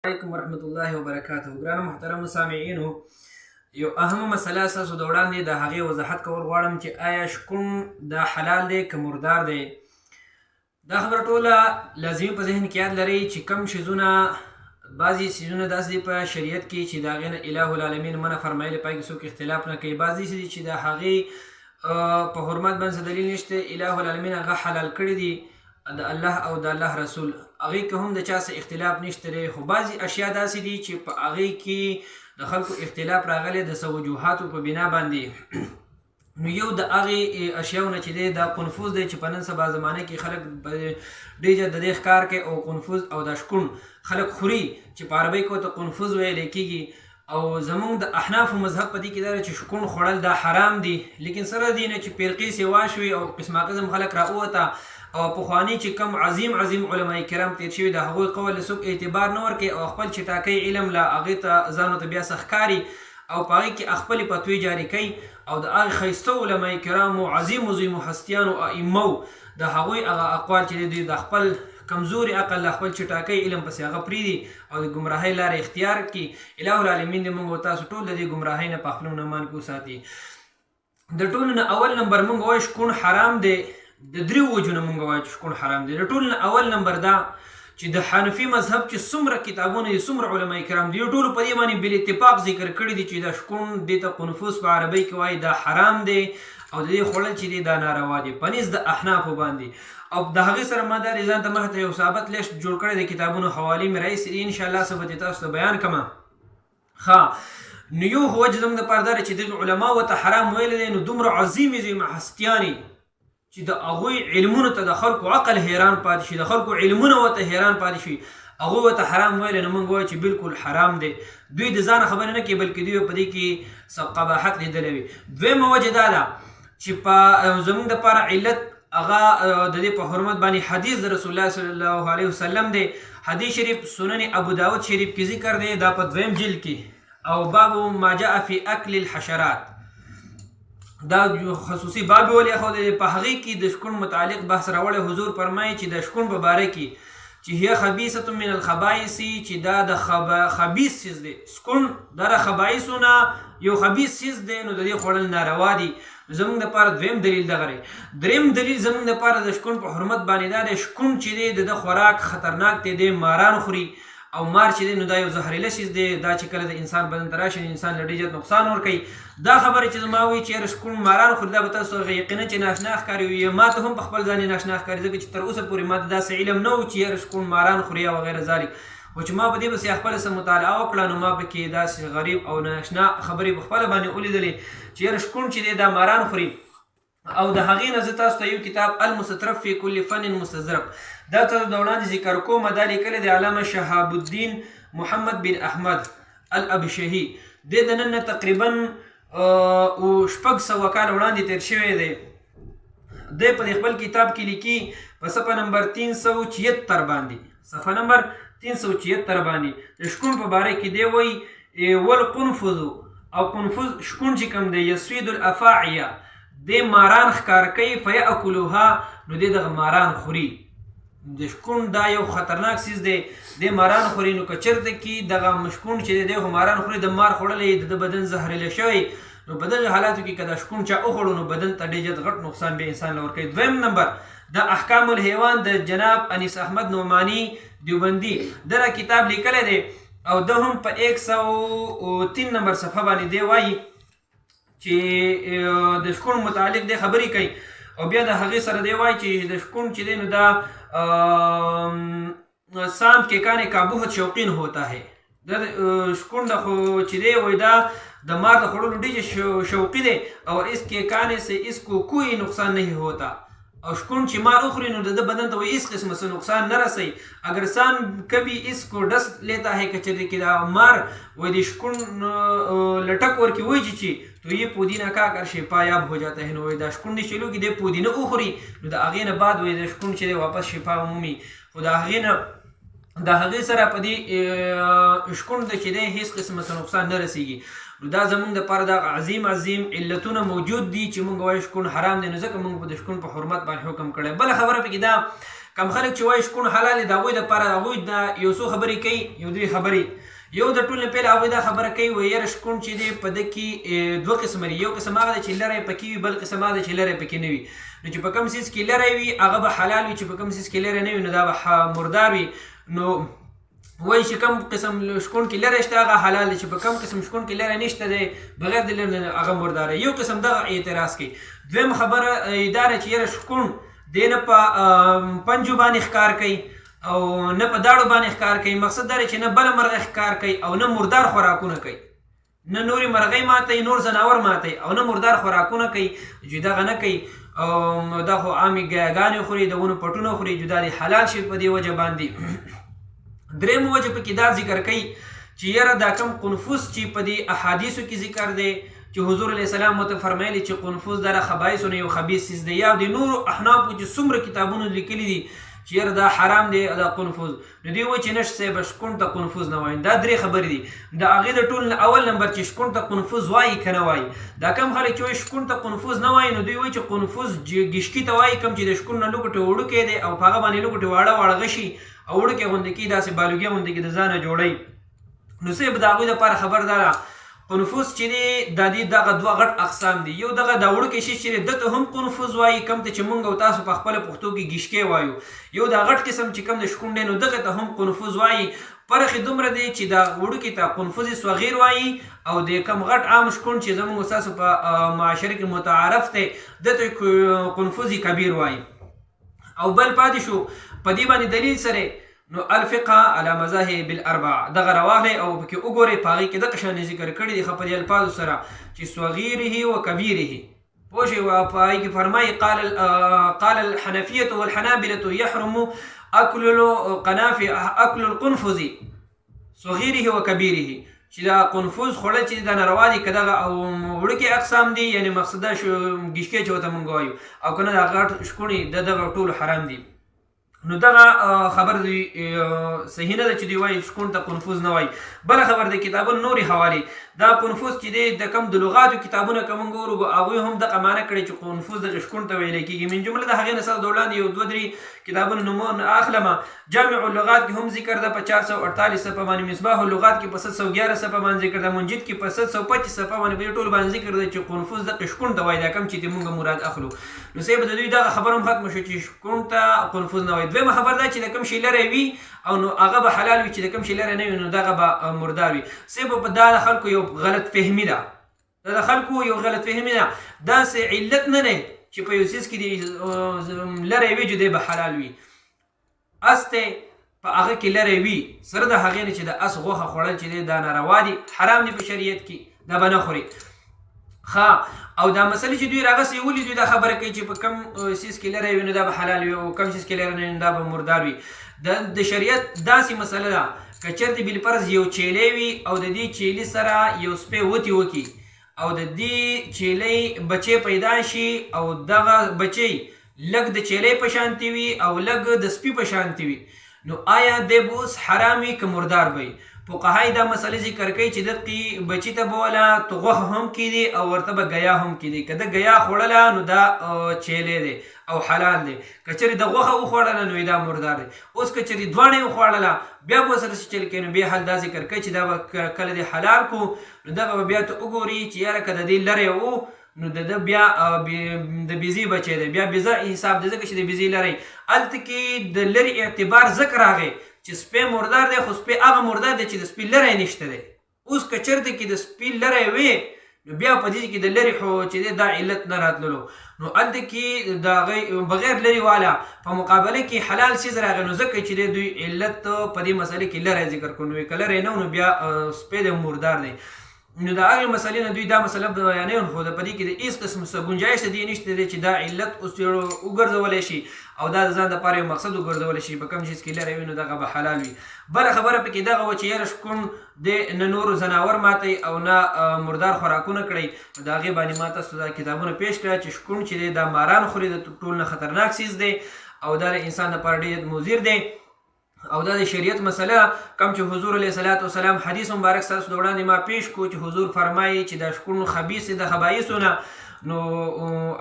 علیکم ورحمت الله وبرکاته. ګرانو محترمو سامعینو، یو اهمه مسله ستاسو د وړاندې د هغې وضاحت کول غواړم چې آیا شکون دا حلال دی که مردار دی. دا خبره ټوله لازمي په ذهن کې یاد لرئ چې کم شیزونه بعضې څیزونه داسې دي په شریعت کې چې د هغې نه اله العالمین منع فرمایلي، پای کې څوک اختلاف نه کوي. بعض داسې دي چې د هغې په حرمت باندې دلیل نشته، اله العالمین هغه حلال کړي دي د الله او د الله رسول، هغې که هم د چا څه اختلاف نشته دی. خو بعضې اشیا داسې دي چې په هغې کې د خلکو اختلاف راغلی د څه وجوهاتو په بنا باندې. نو یو د هغې اشیاو نه چې دی دا قنفوز دی چې په نن سبا زمانه کې خلک ډېر د دې ښکار کوي، او قنفوز او دا شکون خلک خوري چې په عربۍ کې ورته قنفوز ویلی کېږي. او زمونږ د احنافو مذهب په دې کې دا چې شکون خوړل دا حرام دي، لیکن سره دې نه چې فرقې سوا شوي او قسمه قسم خلک راووته، او پخواني چې کم عظیم علماء کرام تیر شوي د هغوی قول له څوک اعتبار نه ورکوي، او خپل چې ټاکی علم له هغې ته ځانو ته بیا څه ښکاري او په هغې کې خپلې فتوې جاري کوي. او د هغې ښایسته علماء کرامو عظیمو هستیانو ائمو د هغوی هغه اقوال چې دی د خپل کمزوري عقل له خپل چټاکی علم پسې هغه پرېږدي او د ګمراهۍ لارې اختیار کړي. اله العالمین دې موږ او تاسو ټول د دې ګمراهۍ نه په خپلو نمان کې وساتي. د ټولو نه اول نمبر موږ وایو شکون حرام دی. د دریو وجو نه موږ وایو چې شکون حرام دی. د ټولو نه اول نمبر دا چې د حنفي مذهب چې څومره کتابونه دي، څومره علماء کرام دي، ټولو په دې باندې بل اتفاق ذکر کړي دي چې دا شکون دې ته قنفوس په عربۍ کې وایي دا حرام دی، او د دې خوړل چې دی دا ناروا دی په نس د احنافو باندې. او د هغې سره ما دا ځان ته مخې ته یو ثابت لیست جوړ کړی د کتابونو حوالې مې راایستې دي، انشاءالله څه به دې تاسو ته بیان کړمه. ښه، نو یو خو وجه زموږ دپاره دا چې دغې علما ورته حرام ویلی دی، نو دومره عظیمې هستیانې چې د هغوی علمونو ته د خلکو عقل حیران پاتې شي، د خلکو علمونه ورته حیران پاتې شي، هغوی ورته حرام ویلی، نو موږ وایو چې بالکل حرام دی. دوی د ځانه خبرې نه کوي، بلکې دوی په دې کې څه قباحت لیدلی وي. دویمه وجه دا ده چې په زموږ دپاره علت هغه د دې په حرمت باندې حدیث د رسول الله صلی الله علیه وسلم دی. حدیث شریف سنن ابو داود شریف کې ذکر دی، دا په 2 جلد کې، او باب ما جاء فی اکل الحشرات، دا خصوصي باب ولې خو په هغې کې د شکون متعلق بحث راوړی. حضور فرمایي چې د شکون په باره کې چې هي خبیثة من الخبائث، چې دا د خبیث څیز دی. شکون دا د خبایثو نه یو خبیث څیز دی، نو د دې خوړل ناروا دي. زموږ دپاره دویم دلیل دغه دی. دریم دلیل زموږ دپاره د شکون په حرمت باندې دا دی، شکون چې دی د خوراک خطرناک دی، دی ماران خوري، او مار چې دی نو دا یو زهریله شیز دی، دا چې کله د انسان بدن ته راشي انسان له ډېر نقصان ورکوي. دا خبرې چې زما وایي چې یاره شکون ماران خوري، دا به تاسو یقینا چې ناشنا ښکاري وي، ما ته هم په خپل ځان یې ناشنا ښکاري، ځکه چې تر اوسه پورې ما ته داسې علم نه و چې یاره شکون ماران خوري او غیر ذلک. خو چې ما په دې پسې خپله څه مطالعه وکړه، نو ما پکې داسې غریب او ناشنا خبرې په خپله باندې ولیدلې چې یاره شکون چې دی دا ماران خوري. او د هغې نه زه تاسو ته یو کتاب المستطرف فی کل فن مستظرف، دا تاسو د وړاندې ذکر کوم، دا لیکلی د علامه شهاب الدین محمد بن احمد الابشهي. دې د نن نه تقریبا 600 کاله وړاندې تیر شوی دی. دی په خپل کتاب کې لیکي په صفحه نمبر 376 باندې، صفحه نمبر 376 باندې د شکون په باره کې دی وایي والقنفذ، او قنفذ شکون چې کوم دی یسوید الافاعیه، دی ماران ښکار کوي، فیأکلوها، نو دی دغه ماران خوري. د شکون دا یو خطرناک څیز دی، دی ماران خوري. نو که چېرته کې دغه شکون چې دی خو ماران خوري، د مار خوړلی د بدن زهریله شوی، نو په دغه حالاتو کې که دا شکون چا وخوړو نو بدن ته ډېر غټ نقصان به انسان له ورکوي. دویم نمبر د احکام الحیوان د جناب انیس احمد نعمانی دیوبندي، دغه کتاب لیکلی دی، او ده هم په 103 نمبر صفحه باندې دی وایي چې د شکون متعلق دی خبرې کوي، او بیا د هغې سره دی وایي چې د شکون چې دی نو دا سانپ کے کانے کا بہت شوقین ہوتا ہے. دا شکون دا خو چې دی وایي دا د مار د خوړلو ډېر شوقي دی، اور اس کے کانے سے اس کو کوئی نقصان نہیں ہوتا. اور شکون چې مار اخری نو د بدن ته اس قسم سے نقصان نہ رسي. اگر سان کبھی اس کو ڈس لیتا ہے کچرے کی دا مار وہی دی شکون لٹک اور کی وہی چیچی تو یہ پودینہ کا کر شفا یاب ہو جاتا ہے. نو دا شکون دی چلو کی دے پودینہ اخری نو دا اغین بعد وہی دا شکون چلے واپس شفا عمومی. خدا اغین د هغې سره په دې شکون د چې دی هېڅ قسمه څه نقصان نه رسېږي. نو دا زموږ دپاره دا عظیم علتونه موجود دي چې موږ وایو شکون حرام دی، نو ځکه موږ به د شکون په حرمت باندې حکم کړی. بله خبره پکې دا کم خلک چې وایي شکون حلال دی د هغوی دپاره هغوی د یو څو خبرې کوي یو درې خبرې یو د ټول نه پیل هغوی دا خبره کوي وایي یاره شکون چې دی په ده کې دوه قسمه دي یو قسم هغه دی چې لری پکې وي بل قسم هغه دی چې لری پکې نه وي نو چې په کوم څیز کې لری وي هغه به حلال وي چې په کوم څیز کې لری نه وي نو دا به مردار وي نو وایي چې کوم قسم شکون کې لری شته هغه حلال دی چې په کوم قسم شکون کې لری نشته دی بغیر د لری نه هغه مردار یو قسم دغه اعتراض کوي دویم خبره دا ده چې یاره شکون دی نه په پنجو باندې ښکار کوي او نه په داړو باندې ښکار کوي مقصد دا چې نه بله مرغه ښکار کوي او نه مردار خوراکونه کوي نه نورې مرغۍ ماتوي نور ځناور ماتوي او نه مردار خوراکونه کوي چې دغه نه کوي او دا خو عامې ګیاګانې خوري د ونو پټونه خوري چې دا د حلال شي په دې وجه باندې درېیمه وجه پکې دا ذکر کوي چې یاره دا کم قنفوس چې په دې احادیثو کې ذکر دی چې حضور علیه السلام ورته فرمایلي چې قنفوس دا د خبایثو نه یو خبیث څیز دی یا د نورو احنافو چې څومره کتابونو لیکلي دي چې یاره دا حرام دی دا قنفوز نو دوی وایي چې نشت صاحب شکون ته قنفوز نه وایي دا درې خبرې دي د هغې د ټول اول نمبر چې شکون ته قنفوز وایي که نه وایي دا کم خلک چې وایي شکون ته قنفوز نه وایي نو دوی وایي چې قنفوز ګشکي ته وایي کوم چې د شکون نه لوګټې وړوکی دی او په هغه باندې لوګټې واړه واړه غشي او وړوکی غوندې کي داسې بالوګۍ غوندې کي د ځانه جوړوي نو صاحب د هغوی دپاره خبر دا ده قنفوس چې دی د دې دغه دوه غټ اقسام دي یو دغه د وړوکی شي چې ده ته هم قنفوز وایي کوم ته چې موږ او تاسو په خپله پښتو کې ګشکی وایو یو دا غټ قسم چې کوم د شکون دی نو دغه ته هم قنفوز وایي فرق یې دومره دی چې د وړوکي ته قنفوز صغیر وایي او د کم غټ عام شکون چې زموږ ستاسو په معاشره کې متعارف دی ده ته قنفوز کبیر وایي او بل پاتې شو په دې باندې دلیل سره نو الفقه على مذاهب الاربع دغه راواغلی او پکې وګورئ په هغې کې دغه شانې ذکر کړي دي ښه په دې الفاظو سره چې صغیره و کبیره پوه شئ په هغې کې فرمایي قال الحنفیة والحنابلة يحرم اکل القنفذ صغیره و کبیره چې دا قنفوز خوړل چې دا ناروا دي که دغه او وړوکي اقسام دي یعنې مقصد دا ګشکې چې ورته مونږ وایو او که نه دا غټ شکونې د دغه ټولو حرام دي نو دغه خبر دی صحیح نه ده چې دوی وایي شکون ته قنفوز نه وایي بله خبر د کتابونو نورې حوالې دا قنفوز چې دی د کم د لغاتو کتابونه که موږ ګورو هغوی هم دغه معنی کړی چې قنفوز دغه شکون ته ویلی کېږي من جمله د هغې نه ستاسو د وړاندې یو دوه درې کتابونو نومونه اخلمه جامع اللغات کې هم ذکر ده په 448 صفحه باندې مصباح اللغات کې په 711 صفحه باندې ذکر ده منجد کې په 725 صفحه باندې په ټول باندې ذکر ده چې قنفوز دغه شکون ته وایي دا کم چې موږ مراد اخلو نو صاحب د دوی دغه خبره هم ختمه شو چې شکون ته قنفوز نه وایي دویمه خبر دا چې د کوم شي لری وي او نو هغه به حلال وي چې د کوم شي لری نه وي نو دغه به مردار وي صاحب په دا د خلکو یو غلط فهمي ده دا د خلکو یو غلط فهمي ده داسې علت نه دی چې په یو څیز کې د لری وي چې دی به حلال وي اس ته په هغه کې لری وي سره د هغې نه چې د اس غوښه خوړل چې دی دا ناروا دي حرام دي په شریعت کې دا به نه خوري او دا مسله چې دوی راغسې ولې دوی دا خبره کوي چې په کم څیز کې لری وي نو دا به حلال وي او کم څیز کې لری نه دا به مردار وي د شریعت داسې مسله ده که چېرته بالفرض یو چیلی وي او د دې چیلي سره یو سپی وتې وکړي او د دې چیلۍ بچی پیدا شي او دغه بچی لږ د چیلۍ په شانتې وي او لږ د سپي په شانتې وي نو آیا دی به اوس حرام وي که مردار به وي فقهای دا مسئله ذکر کوي چې دقې بچي ته به وله غوښه هم کېدي او ورته به ګیا هم کېدي که د ګیا خوړله نو دا چیلی دی او حلال دی که چېرې د غوښه وخوړله نو دا مردار دی اوس که چېرې دواړه یې وخوړله بیا به ورسره څه چل کوي نو بیا حال دا ذکر کوي چې دا به کله دې حلال کو نو دغه به بیا ته وګوري چې یاره که د دې لری و نو د ده بیا د بیزي بچی دی بیا بیزه حساب دی ځکه چې د بیزي لری هلته کې د لرې اعتبار ځکه راغی چې سپی مردار دی خو سپی هغه مردار دی چې د سپي لری نشته دی اوس که چېرته کې د سپي لری وي نو بیا په دې کې د لرې خو چې دی دا علت نه راتللو نو هلته کې د هغې بغیر لرې والا په مقابله کې حلال څیز راغی نو ځکه چې دی دوی علت په دې مسلې کې لری ذکر کړو نو که لری نه نو بیا سپی دی مردار دی نو د هغې مسلې نه دوی دا مسله بیانوي خو په دې کې د هېڅ قسم څه ګنجایش د دې نشته دی چې دا علت اوس وګرځولی شي او دا د ځان دپاره یو مقصد وګرځولی شي په کوم چیز کې لری وي نو دغه به حلال وي بله خبره پکې دغه وه چې یاره شکون د نه نورو ځناور ماتی او نه مردار خوراکونه کړئ د هغې باندې ما تاسو دا کتابونه پیش کړه چې شکون چې دی دا ماران خوري د ټول نه خطرناک څیز دی او دا د انسان دپاره ډېر مضر دی او دا د شریعت مسله کم چې حضور علیه صلات وسلام حدیث مبارک ستاسو د وړاندې ما پیش کو چې حضور فرمایي چې دا شکون خبیث د خبایثو نه نو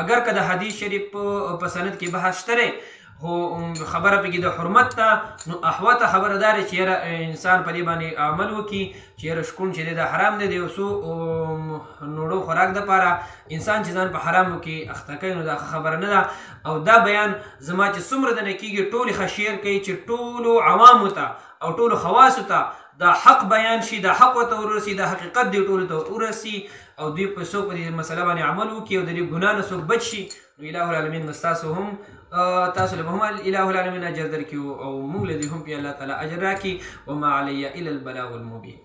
اگر که د حدیث شریف په سند کې بحث شته خو خبره پکې د حرمت ته نو احوته خبره دا چې یاره انسان په دې باندې عمل وکړي چې یاره شکون چې دی دا حرام دی د یو څو نوړو خوراک دپاره انسان چې ځان په حرامو کې اخته کوي نو دا خبره نه ده. او دا بیان زما چې څومره د نه کېږي ټولې ښه شیر کوي چې ټولو عوامو ته او ټولو خواصو ته دا حق بیان شي، دا حق ورته ورسي، دا حقیقت دی ټولو ته ورسي او دوی په څوک په دې مسله باندې عمل وکړي او د دې ګناه نه څوک بچ شي. نو اله العالمین ستاسو هم تاسو له هم اله العالمین اجر درکړي او موږ له دې هم په الله تعالی اجر راکړي. وما علی الا البلاغ المبین.